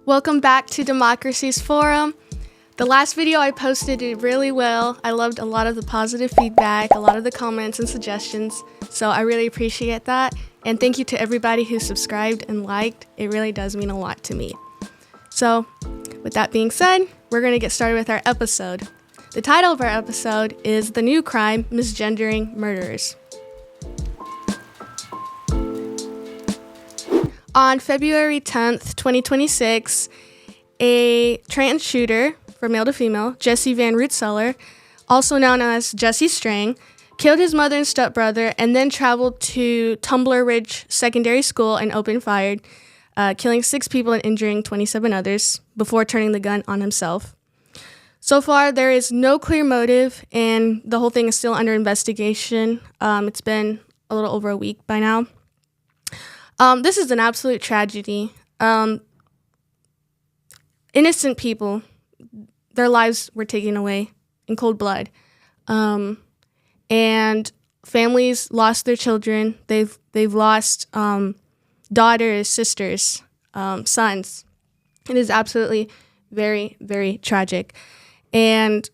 Welcome back to Democracies Forum. The last video I posted did really well. I loved a lot of the positive feedback, a lot of the comments and suggestions, so I really appreciate that. And thank you to everybody who subscribed and liked. It really does mean a lot to me. So, with that being said, we're going to get started with our episode. The title of our episode is The New Crime, Misgendering Murderers. On February 10th, 2026, a trans shooter, from male to female, Jesse Van Rootseller, also known as Jesse Strang, killed his mother and stepbrother and then traveled to Tumbler Ridge Secondary School and opened fire, killing 6 people and injuring 27 others before turning the gun on himself. So far, there is no clear motive, and the whole thing is still under investigation. It's been a little over a week by now. This is an absolute tragedy. Innocent people, their lives were taken away in cold blood. And families lost their children. They've lost daughters, sisters, sons. It is absolutely very, very tragic. And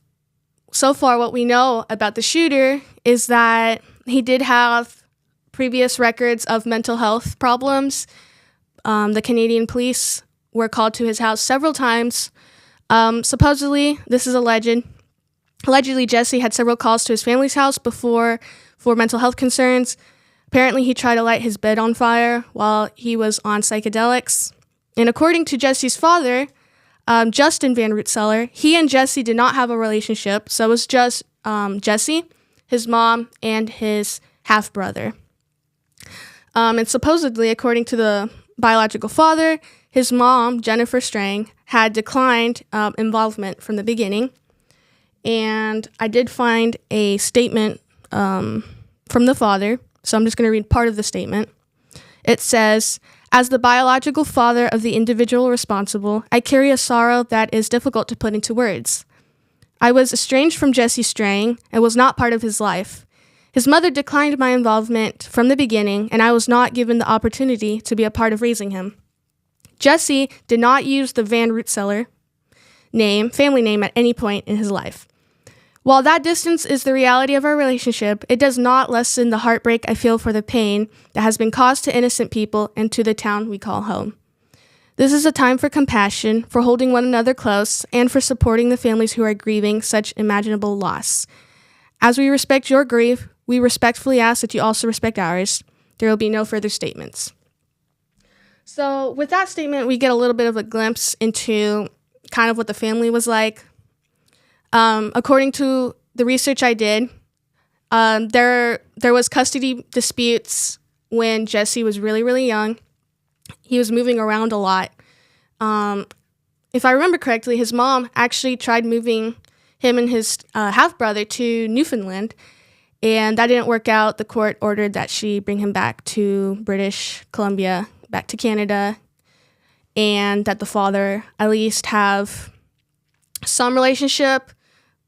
so far, what we know about the shooter is that he did have previous records of mental health problems. The Canadian police were called to his house several times. Supposedly, this is allegedly, Jesse had several calls to his family's house before for mental health concerns. Apparently, he tried to light his bed on fire while he was on psychedelics. And according to Jesse's father, Justin Van Rootseller, he and Jesse did not have a relationship, so it was just Jesse, his mom, and his half-brother. And supposedly, according to the biological father, his mom, Jennifer Strang, had declined involvement from the beginning. And I did find a statement from the father, so I'm just going to read part of the statement. It says, "As the biological father of the individual responsible, I carry a sorrow that is difficult to put into words. I was estranged from Jesse Strang and was not part of his life. His mother declined my involvement from the beginning, and I was not given the opportunity to be a part of raising him. Jesse did not use the Van Rootseller family name at any point in his life. While that distance is the reality of our relationship, it does not lessen the heartbreak I feel for the pain that has been caused to innocent people and to the town we call home. This is a time for compassion, for holding one another close, and for supporting the families who are grieving such imaginable loss. As we respect your grief, we respectfully ask that you also respect ours. There will be no further statements." So with that statement, we get a little bit of a glimpse into kind of what the family was like. According to the research I did, there was custody disputes when Jesse was really, really young. He was moving around a lot. If I remember correctly, his mom actually tried moving him and his half-brother to Newfoundland, and that didn't work out. The court ordered that she bring him back to British Columbia, back to Canada, and that the father at least have some relationship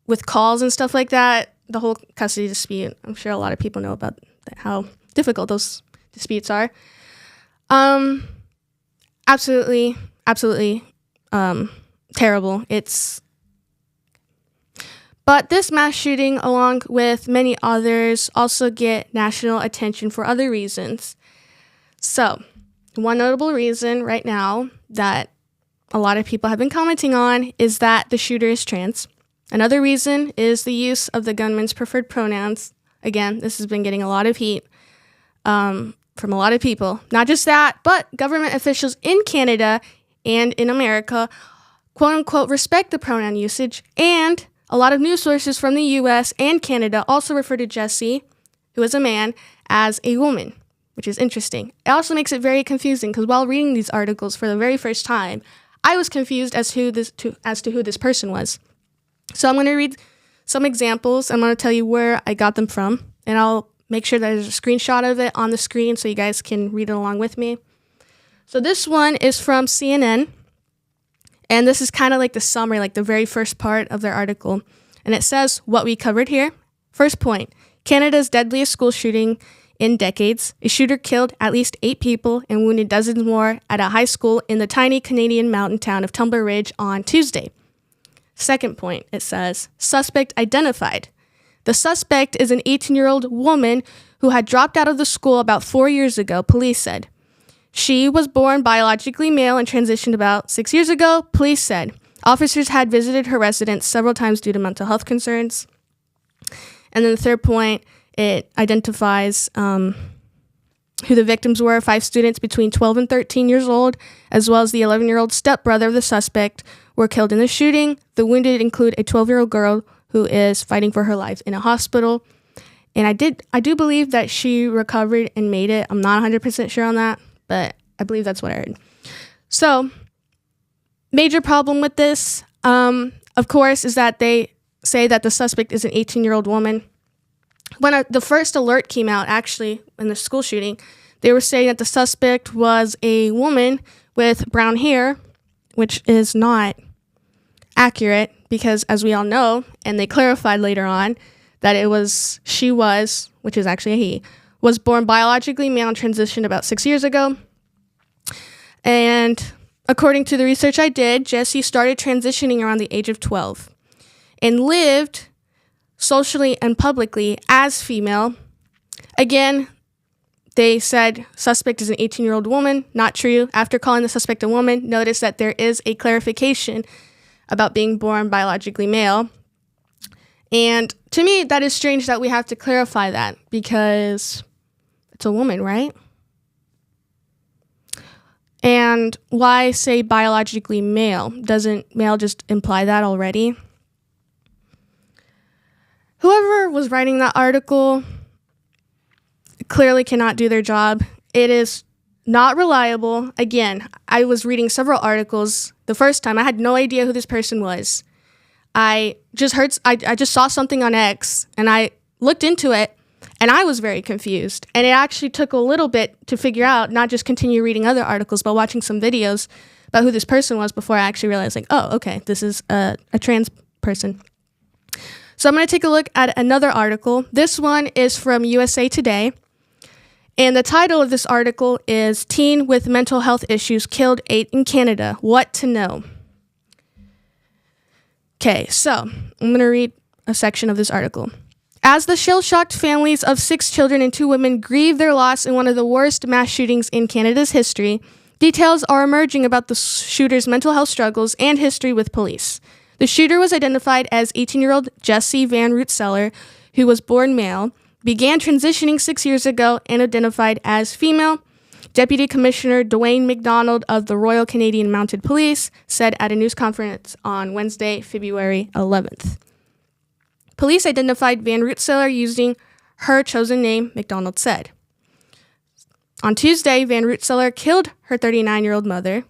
with calls and stuff like that. The whole custody dispute, I'm sure a lot of people know about how difficult those disputes are. Absolutely terrible. But this mass shooting, along with many others, also get national attention for other reasons. So, one notable reason right now that a lot of people have been commenting on is that the shooter is trans. Another reason is the use of the gunman's preferred pronouns. Again, this has been getting a lot of heat from a lot of people. Not just that, but government officials in Canada and in America, quote-unquote, respect the pronoun usage, and a lot of news sources from the U.S. and Canada also refer to Jesse, who is a man, as a woman, which is interesting. It also makes it very confusing because while reading these articles for the very first time, I was confused as to who this person was. So I'm going to read some examples. I'm going to tell you where I got them from, and I'll make sure that there's a screenshot of it on the screen so you guys can read it along with me. So this one is from CNN. And this is kind of like the summary, like the very first part of their article. And it says what we covered here. First point, Canada's deadliest school shooting in decades. A shooter killed at least 8 people and wounded dozens more at a high school in the tiny Canadian mountain town of Tumbler Ridge on Tuesday. Second point, it says, suspect identified. The suspect is an 18-year-old woman who had dropped out of the school about 4 years ago, police said. She was born biologically male and transitioned about 6 years ago, police said. Officers had visited her residence several times due to mental health concerns. And then the third point, it identifies who the victims were, 5 students between 12 and 13 years old, as well as the 11-year-old stepbrother of the suspect were killed in the shooting. The wounded include a 12-year-old girl who is fighting for her life in a hospital. And I do believe that she recovered and made it. I'm not 100% sure on that, but I believe that's what I heard. So, major problem with this, of course, is that they say that the suspect is an 18-year-old woman. When the first alert came out, actually, in the school shooting, they were saying that the suspect was a woman with brown hair, which is not accurate because, as we all know, and they clarified later on, that she was, which is actually a he, was born biologically male and transitioned about 6 years ago. And according to the research I did, Jessie started transitioning around the age of 12 and lived socially and publicly as female. Again, they said suspect is an 18-year-old woman. Not true. After calling the suspect a woman, notice that there is a clarification about being born biologically male. And to me, that is strange that we have to clarify that because it's a woman, right? And why say biologically male? Doesn't male just imply that already? Whoever was writing that article clearly cannot do their job. It is not reliable. Again, I was reading several articles. The first time, I had no idea who this person was. I just saw something on X, and I looked into it, and I was very confused. And it actually took a little bit to figure out, not just continue reading other articles, but watching some videos about who this person was before I actually realized, like, oh, okay, this is a trans person. So I'm going to take a look at another article. This one is from USA Today. And the title of this article is Teen with Mental Health Issues Killed 8 in Canada. What to know? Okay, so I'm going to read a section of this article. As the shell-shocked families of 6 children and 2 women grieve their loss in one of the worst mass shootings in Canada's history, details are emerging about the shooter's mental health struggles and history with police. The shooter was identified as 18-year-old Jessie Van Rootseller, who was born male, began transitioning 6 years ago, and identified as female. Deputy Commissioner Dwayne McDonald of the Royal Canadian Mounted Police said at a news conference on Wednesday, February 11th. Police identified Van Rootseller using her chosen name, McDonald said. On Tuesday, Van Rootseller killed her 39-year-old mother.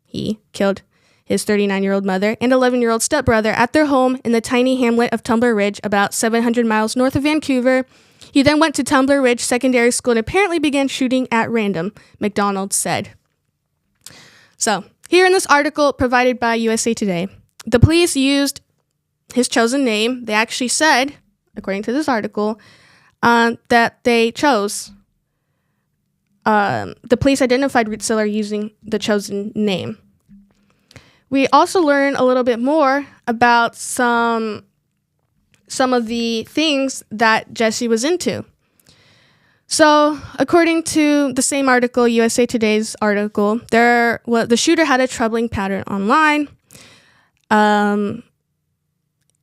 He killed his 39-year-old mother and 11-year-old stepbrother at their home in the tiny hamlet of Tumbler Ridge, about 700 miles north of Vancouver. He then went to Tumbler Ridge Secondary School and apparently began shooting at random, McDonald said. So, here in this article provided by USA Today, the police used his chosen name. They actually said, according to this article, that they chose, the police identified Rootseller using the chosen name. We also learn a little bit more about some of the things that Jessie was into. So, according to the same article, USA Today's article, the shooter had a troubling pattern online.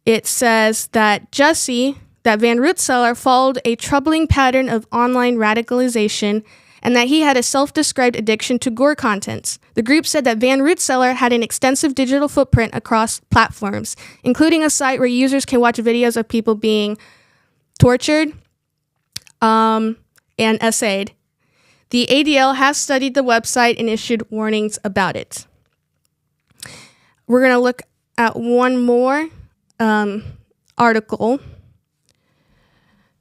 It says that Van Rootseller followed a troubling pattern of online radicalization and that he had a self-described addiction to gore contents. The group said that Van Rootseller had an extensive digital footprint across platforms, including a site where users can watch videos of people being tortured and essayed. The ADL has studied the website and issued warnings about it. We're going to look at one more article.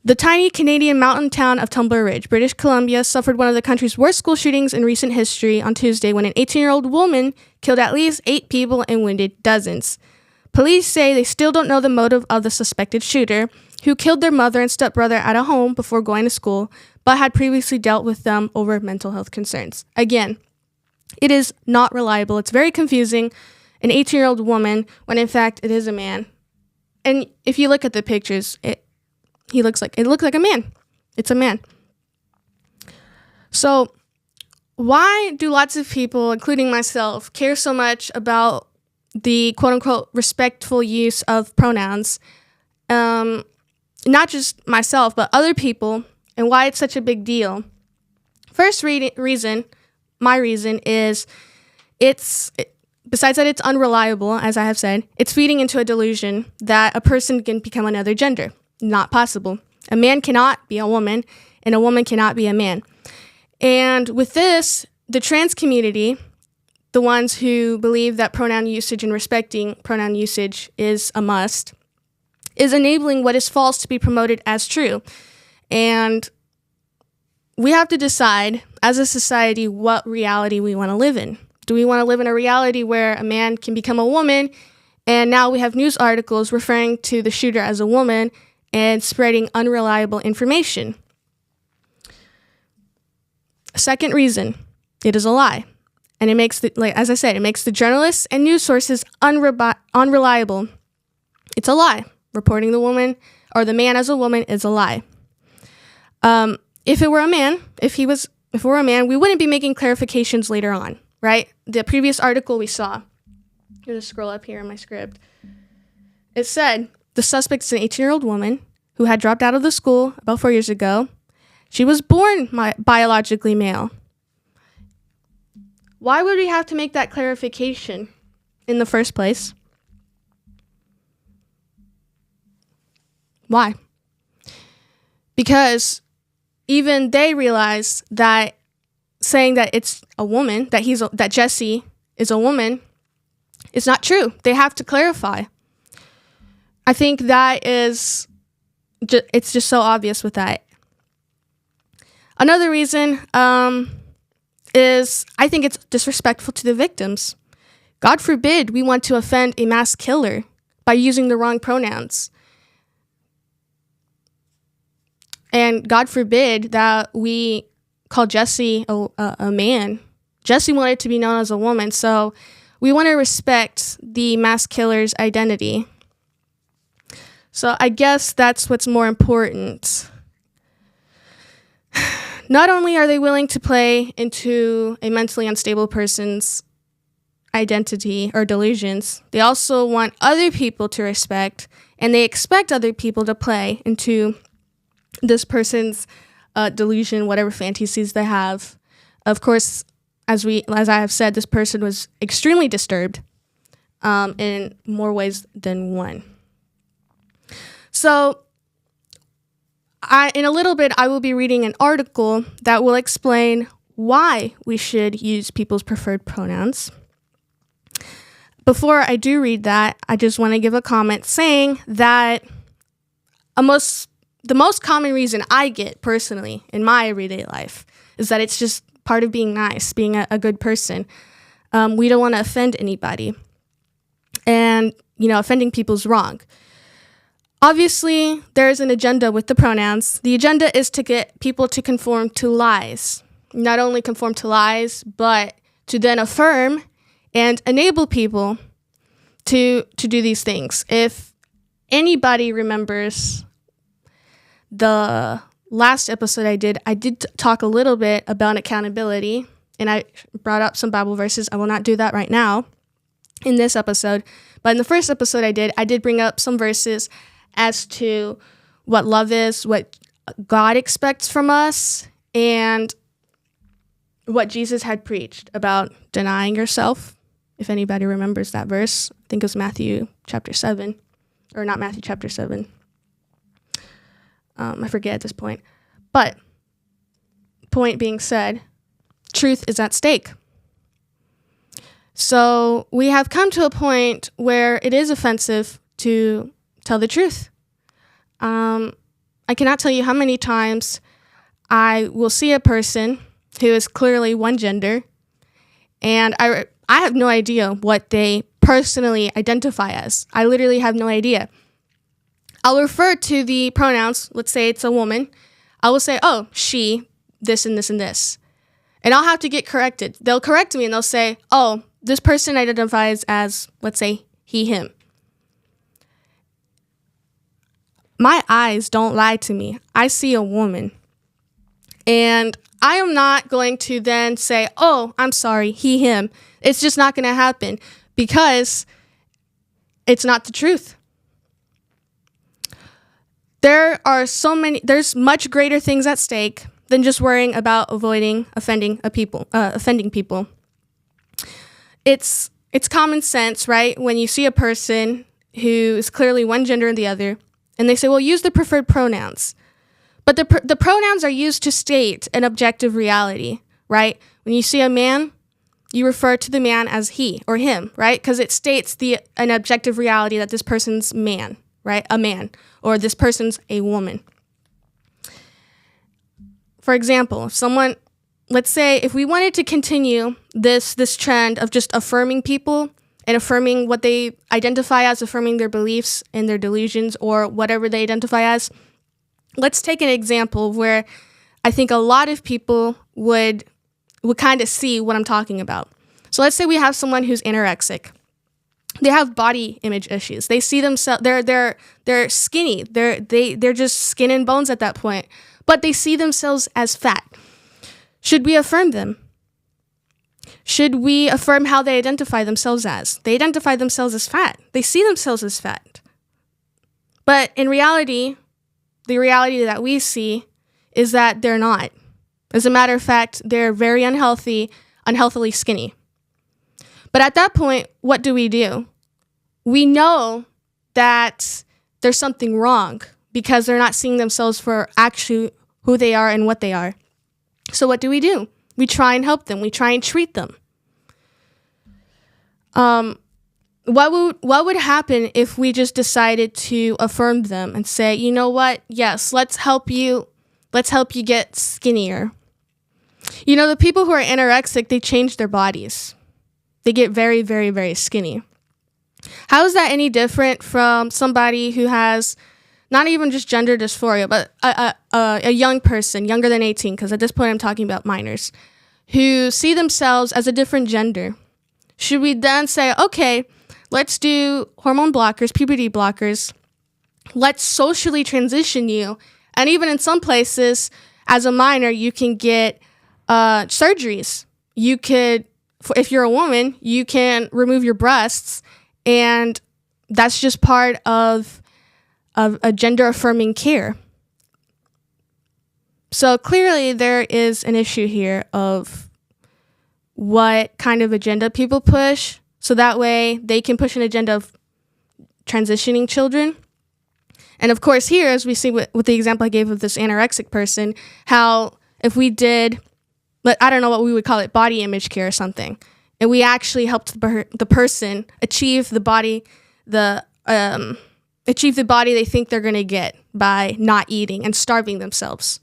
The tiny Canadian mountain town of Tumbler Ridge, British Columbia, suffered one of the country's worst school shootings in recent history on Tuesday when an 18-year-old woman killed at least 8 people and wounded dozens. Police say they still don't know the motive of the suspected shooter, who killed their mother and stepbrother at a home before going to school, but had previously dealt with them over mental health concerns. Again, it is not reliable. It's very confusing. An 18-year-old woman, when in fact it is a man. And if you look at the pictures, it looks like a man. It's a man. So why do lots of people, including myself, care so much about the quote-unquote respectful use of pronouns? Not just myself, but other people, and why it's such a big deal. First reason, my reason, is besides that it's unreliable, as I have said, it's feeding into a delusion that a person can become another gender. Not possible. A man cannot be a woman, and a woman cannot be a man. And with this, the trans community, the ones who believe that pronoun usage and respecting pronoun usage is a must, is enabling what is false to be promoted as true. And we have to decide, as a society, what reality we want to live in. Do we want to live in a reality where a man can become a woman, and now we have news articles referring to the shooter as a woman and spreading unreliable information? Second reason, it is a lie. And it makes, as I said, it makes the journalists and news sources unreliable. It's a lie. Reporting the woman or the man as a woman is a lie. If it were a man, if we're a man, we wouldn't be making clarifications later on, right? The previous article we saw, I'm going to scroll up here in my script. It said, the suspect is an 18-year-old woman who had dropped out of the school about 4 years ago. She was born biologically male. Why would we have to make that clarification in the first place? Why? Because even they realize that saying that it's a woman, that Jesse is a woman, is not true. They have to clarify. I think that it's just so obvious with that. Another reason is I think it's disrespectful to the victims. God forbid we want to offend a mass killer by using the wrong pronouns. And God forbid that we call Jesse a man. Jesse wanted to be known as a woman, so we want to respect the mass killer's identity. So I guess that's what's more important. Not only are they willing to play into a mentally unstable person's identity or delusions, they also want other people to respect, and they expect other people to play into this person's delusion, whatever fantasies they have. Of course, as I have said, this person was extremely disturbed in more ways than one. So in a little bit, I will be reading an article that will explain why we should use people's preferred pronouns. Before I do read that, I just want to give a comment saying that the most common reason I get personally in my everyday life is that it's just part of being nice, being a good person. We don't want to offend anybody. And, offending people's wrong. Obviously, there is an agenda with the pronouns. The agenda is to get people to conform to lies. Not only conform to lies, but to then affirm and enable people to do these things. If anybody remembers the last episode I did talk a little bit about accountability, and I brought up some Bible verses. I will not do that right now in this episode. But in the first episode I did bring up some verses as to what love is, what God expects from us, and what Jesus had preached about denying yourself. If anybody remembers that verse, I think it was Matthew chapter 7, or not Matthew chapter 7. I forget at this point. But, point being said, truth is at stake. So we have come to a point where it is offensive to tell the truth. I cannot tell you how many times I will see a person who is clearly one gender, and I have no idea what they personally identify as. I literally have no idea. I'll refer to the pronouns. Let's say it's a woman. I will say, oh, she, this and this and this. And I'll have to get corrected. They'll correct me and they'll say, oh, this person identifies as, let's say, he, him. My eyes don't lie to me. I see a woman. And I am not going to then say, oh, I'm sorry, he, him. It's just not going to happen because it's not the truth. There's much greater things at stake than just worrying about offending people. It's common sense, right? When you see a person who is clearly one gender or the other, and they say, well, use the preferred pronouns. But the pronouns are used to state an objective reality, right? When you see a man, you refer to the man as he or him, right? Because it states an objective reality that this person's man, right? A man, or this person's a woman. For example, let's say if we wanted to continue this trend of just affirming people and affirming what they identify as, affirming their beliefs and their delusions or whatever they identify as, let's take an example where I think a lot of people would kind of see what I'm talking about. So let's say we have someone who's anorexic. They have body image issues. They see themselves, they're skinny. They're just skin and bones at that point, but they see themselves as fat. Should we affirm them? Should we affirm how they identify themselves as? They identify themselves as fat. They see themselves as fat. But in reality, the reality that we see is that they're not. As a matter of fact, they're very unhealthily skinny. But at that point, what do? We know that there's something wrong because they're not seeing themselves for actually who they are and what they are. So what do? We try and help them. We try and treat them. What would happen if we just decided to affirm them and say, you know what? Yes, let's help you get skinnier. You know, the people who are anorexic, they change their bodies. They get very, very, very skinny. How is that any different from somebody who has not even just gender dysphoria, but a young person, younger than 18, because at this point I'm talking about minors, who see themselves as a different gender? Should we then say, okay, let's do hormone blockers, puberty blockers, let's socially transition you, and even in some places, as a minor, you can get surgeries. You could, if you're a woman, you can remove your breasts, and that's just part of a gender-affirming care. So clearly there is an issue here of what kind of agenda people push, so that way they can push an agenda of transitioning children. And of course here, as we see with the example I gave of this anorexic person, how if we did, I don't know what we would call it, body image care or something, and we actually helped the person achieve the body they think they're going to get by not eating and starving themselves.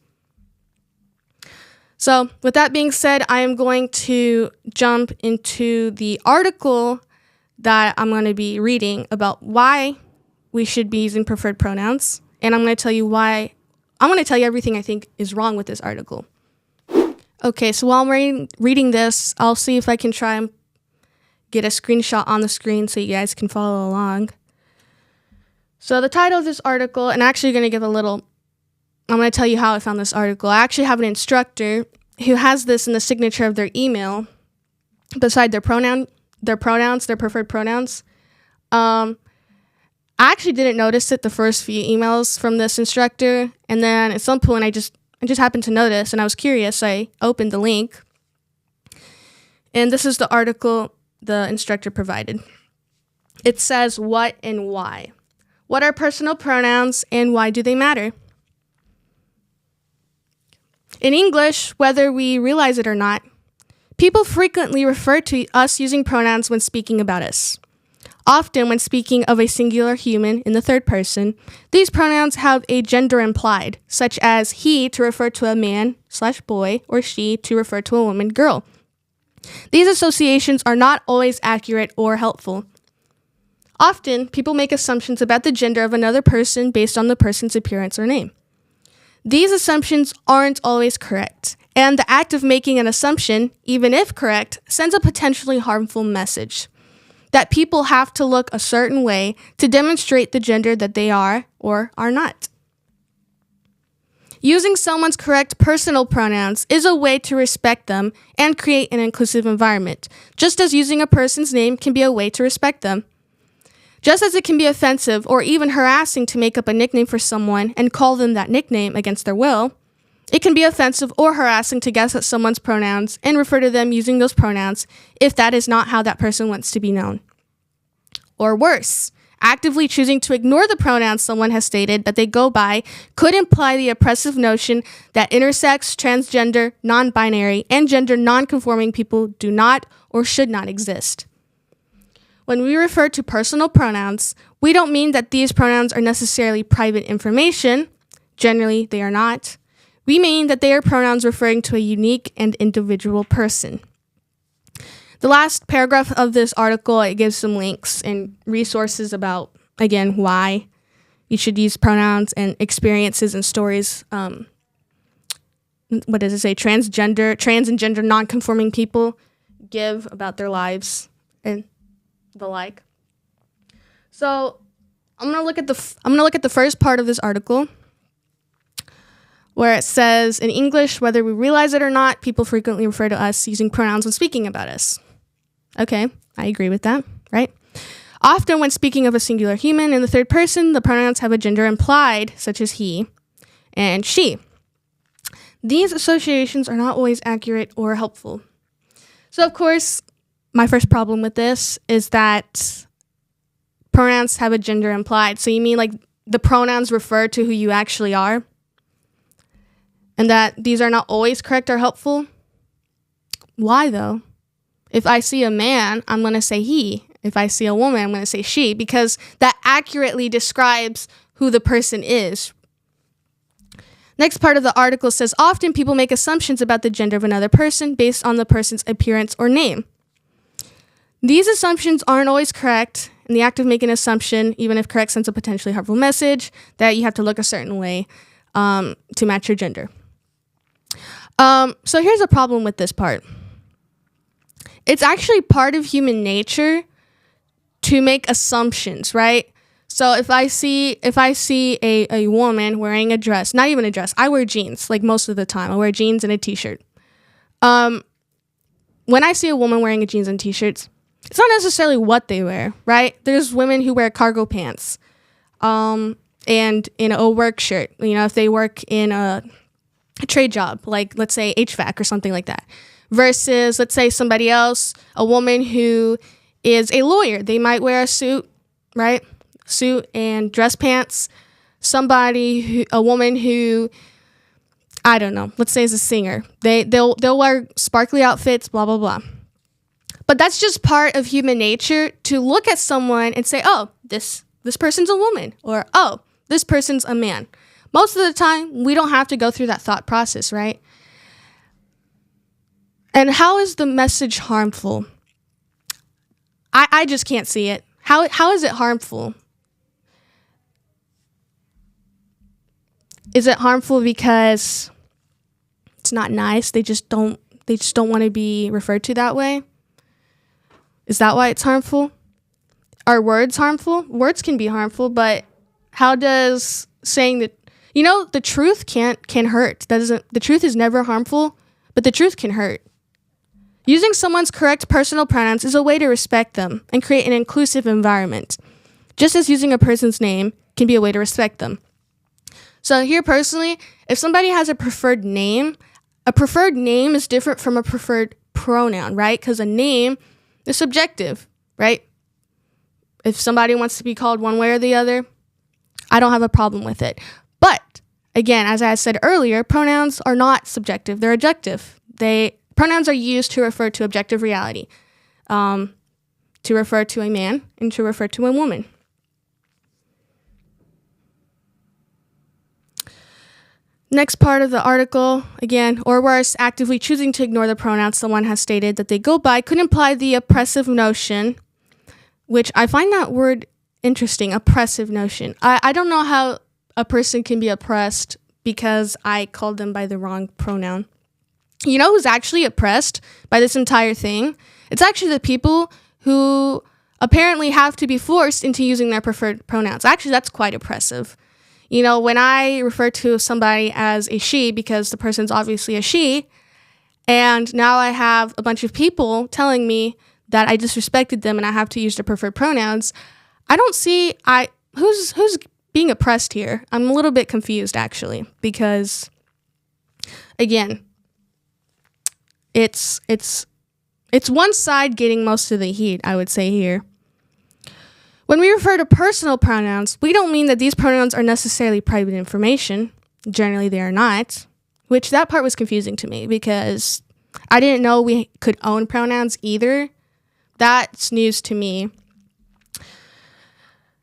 So with that being said, I am going to jump into the article that I'm going to be reading about why we should be using preferred pronouns. And I'm going to tell you everything I think is wrong with this article. Okay, so while I'm reading this, I'll see if I can try and get a screenshot on the screen so you guys can follow along. So the title of this article, and I'm actually going to I'm going to tell you how I found this article. I actually have an instructor who has this in the signature of their email beside their preferred pronouns. I actually didn't notice it the first few emails from this instructor, and then at some point I just happened to notice, and I was curious. I opened the link, and this is the article the instructor provided. It says, what and why. What are personal pronouns, and why do they matter? In English, whether we realize it or not, people frequently refer to us using pronouns when speaking about us. Often, when speaking of a singular human in the third person, these pronouns have a gender implied, such as he to refer to a man/boy, or she to refer to a woman/girl. These associations are not always accurate or helpful. Often, people make assumptions about the gender of another person based on the person's appearance or name. These assumptions aren't always correct, and the act of making an assumption, even if correct, sends a potentially harmful message that people have to look a certain way to demonstrate the gender that they are or are not. Using someone's correct personal pronouns is a way to respect them and create an inclusive environment, just as using a person's name can be a way to respect them. Just as it can be offensive or even harassing to make up a nickname for someone and call them that nickname against their will, it can be offensive or harassing to guess at someone's pronouns and refer to them using those pronouns if that is not how that person wants to be known. Or worse, actively choosing to ignore the pronouns someone has stated that they go by could imply the oppressive notion that intersex, transgender, non-binary, and gender non-conforming people do not or should not exist. When we refer to personal pronouns, we don't mean that these pronouns are necessarily private information. Generally, they are not. We mean that they are pronouns referring to a unique and individual person. The last paragraph of this article, it gives some links and resources about, again, why you should use pronouns and experiences and stories. What does it say? Trans and gender non-conforming people give about their lives and the like. So I'm gonna look at the first part of this article, where it says, in English, whether we realize it or not, people frequently refer to us using pronouns when speaking about us. Okay, I agree with that, right? Often when speaking of a singular human in the third person, the pronouns have a gender implied, such as he and she. These associations are not always accurate or helpful. So, of course, my first problem with this is that pronouns have a gender implied. So you mean like the pronouns refer to who you actually are? And that these are not always correct or helpful? Why though? If I see a man, I'm going to say he. If I see a woman, I'm going to say she, because that accurately describes who the person is. Next part of the article says, often people make assumptions about the gender of another person based on the person's appearance or name. These assumptions aren't always correct, and the act of making an assumption, even if correct, sends a potentially harmful message that you have to look a certain way to match your gender. So here's a problem with this part. It's actually part of human nature to make assumptions, right? So if I see a woman wearing a dress, not even a dress, I wear jeans like most of the time. I wear jeans and a t-shirt. When I see a woman wearing a jeans and t-shirts, it's not necessarily what they wear, right? There's women who wear cargo pants and in a work shirt, if they work in a trade job, like let's say HVAC or something like that, versus let's say somebody else, a woman who is a lawyer. They might wear a suit, right? Suit and dress pants. A woman who, I don't know, let's say is a singer. They'll wear sparkly outfits, blah, blah, blah. But that's just part of human nature to look at someone and say, oh, this person's a woman, or oh, this person's a man. Most of the time, we don't have to go through that thought process, right? And how is the message harmful? I just can't see it. How is it harmful? Is it harmful because it's not nice? They just don't want to be referred to that way? Is that why it's harmful? Are words harmful? Words can be harmful, but how does saying that, the truth can hurt. The truth is never harmful, but the truth can hurt. Using someone's correct personal pronouns is a way to respect them and create an inclusive environment, just as using a person's name can be a way to respect them. So here personally, if somebody has a preferred name is different from a preferred pronoun, right? Because a name is subjective, right? If somebody wants to be called one way or the other, I don't have a problem with it. But again, as I said earlier, pronouns are not subjective, they're objective. Pronouns are used to refer to objective reality, to refer to a man and to refer to a woman. Next part of the article, again, or worse, actively choosing to ignore the pronouns someone has stated that they go by could imply the oppressive notion, which I find that word interesting, oppressive notion. I don't know how a person can be oppressed because I called them by the wrong pronoun. You know who's actually oppressed by this entire thing? It's actually the people who apparently have to be forced into using their preferred pronouns. Actually, that's quite oppressive. You know, when I refer to somebody as a she because the person's obviously a she, and now I have a bunch of people telling me that I disrespected them and I have to use their preferred pronouns, I don't see who's being oppressed here. I'm a little bit confused actually, because again, it's one side getting most of the heat, I would say here. When we refer to personal pronouns, we don't mean that these pronouns are necessarily private information. Generally, they are not, which that part was confusing to me because I didn't know we could own pronouns either. That's news to me.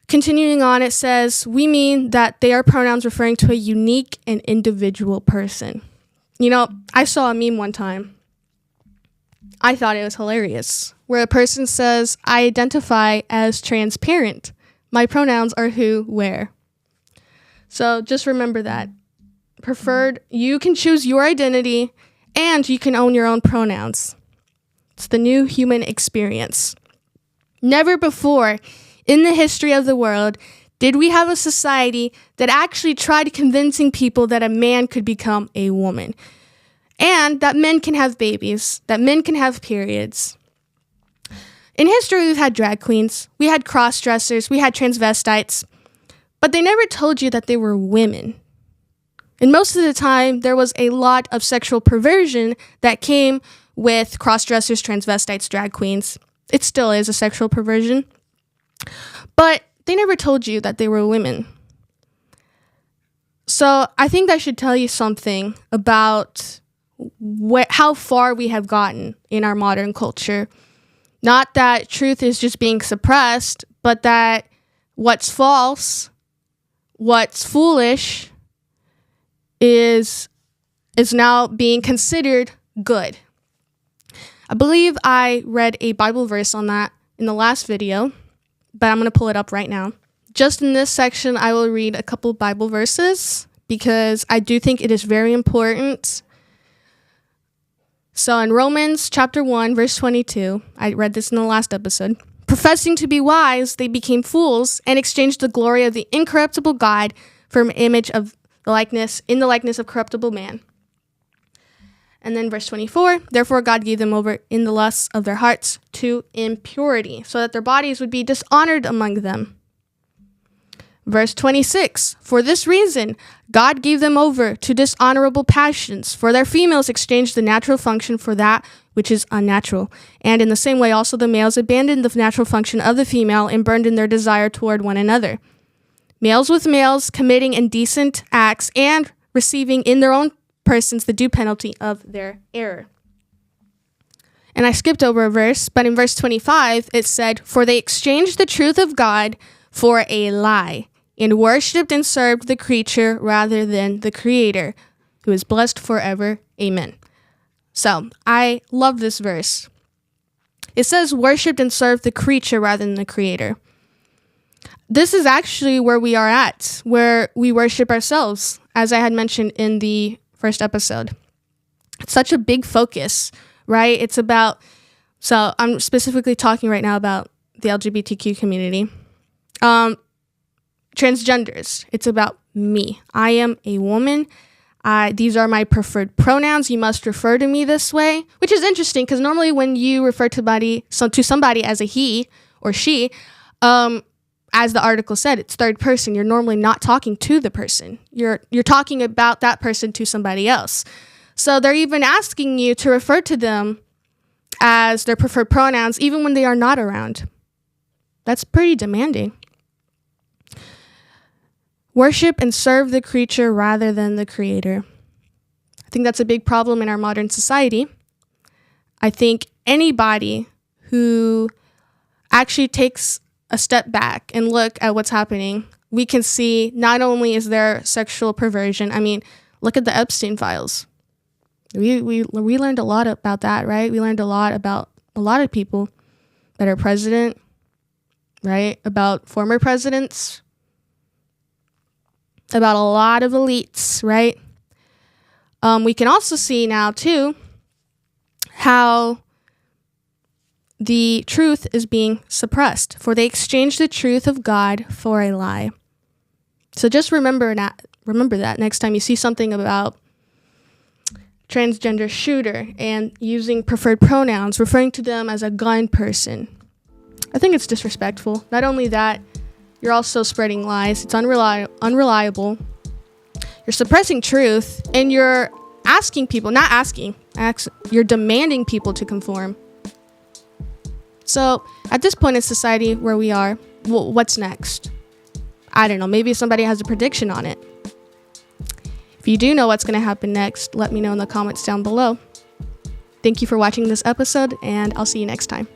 Continuing on, it says, we mean that they are pronouns referring to a unique and individual person. You know, I saw a meme one time. I thought it was hilarious, where a person says, I identify as transparent. My pronouns are who, where. So just remember that. Preferred, you can choose your identity and you can own your own pronouns. It's the new human experience. Never before in the history of the world did we have a society that actually tried convincing people that a man could become a woman. And that men can have babies, that men can have periods. In history, we've had drag queens, we had cross-dressers, we had transvestites, but they never told you that they were women. And most of the time, there was a lot of sexual perversion that came with cross-dressers, transvestites, drag queens. It still is a sexual perversion. But they never told you that they were women. So I think that should tell you something about how far we have gotten in our modern culture. Not that truth is just being suppressed, but that what's false, what's foolish, is now being considered good. I believe I read a Bible verse on that in the last video, but I'm going to pull it up right now. Just in this section, I will read a couple Bible verses because I do think it is very important. So in Romans chapter 1, verse 22, I read this in the last episode. Professing to be wise, they became fools and exchanged the glory of the incorruptible God for an image of the likeness of corruptible man. And then verse 24, therefore God gave them over in the lusts of their hearts to impurity, so that their bodies would be dishonored among them. Verse 26, for this reason, God gave them over to dishonorable passions, for their females exchanged the natural function for that which is unnatural. And in the same way, also the males abandoned the natural function of the female and burned in their desire toward one another. Males with males committing indecent acts and receiving in their own persons the due penalty of their error. And I skipped over a verse, but in verse 25, it said, for they exchanged the truth of God for a lie, and worshipped and served the creature rather than the Creator, who is blessed forever. Amen. So, I love this verse. It says, worshipped and served the creature rather than the Creator. This is actually where we are at, where we worship ourselves, as I had mentioned in the first episode. It's such a big focus, right? It's about, so I'm specifically talking right now about the LGBTQ community. Transgenders, it's about me. I am a woman. These are my preferred pronouns. You must refer to me this way, which is interesting because normally when you refer to somebody as a he or she, as the article said, it's third person. You're normally not talking to the person. You're talking about that person to somebody else. So they're even asking you to refer to them as their preferred pronouns, even when they are not around. That's pretty demanding. Worship and serve the creature rather than the Creator. I think that's a big problem in our modern society. I think anybody who actually takes a step back and look at what's happening, we can see not only is there sexual perversion, I mean, look at the Epstein files. We learned a lot about that, right? We learned a lot about a lot of people that are president, right? About former presidents. about a lot of elites, right? We can also see now, too, how the truth is being suppressed, for they exchange the truth of God for a lie. So just remember that next time you see something about transgender shooter and using preferred pronouns, referring to them as a gun person. I think it's disrespectful. Not only that, you're also spreading lies. It's unreliable. You're suppressing truth, and you're you're demanding people to conform. So at this point in society where we are, what's next? I don't know. Maybe somebody has a prediction on it. If you do know what's going to happen next, let me know in the comments down below. Thank you for watching this episode, and I'll see you next time.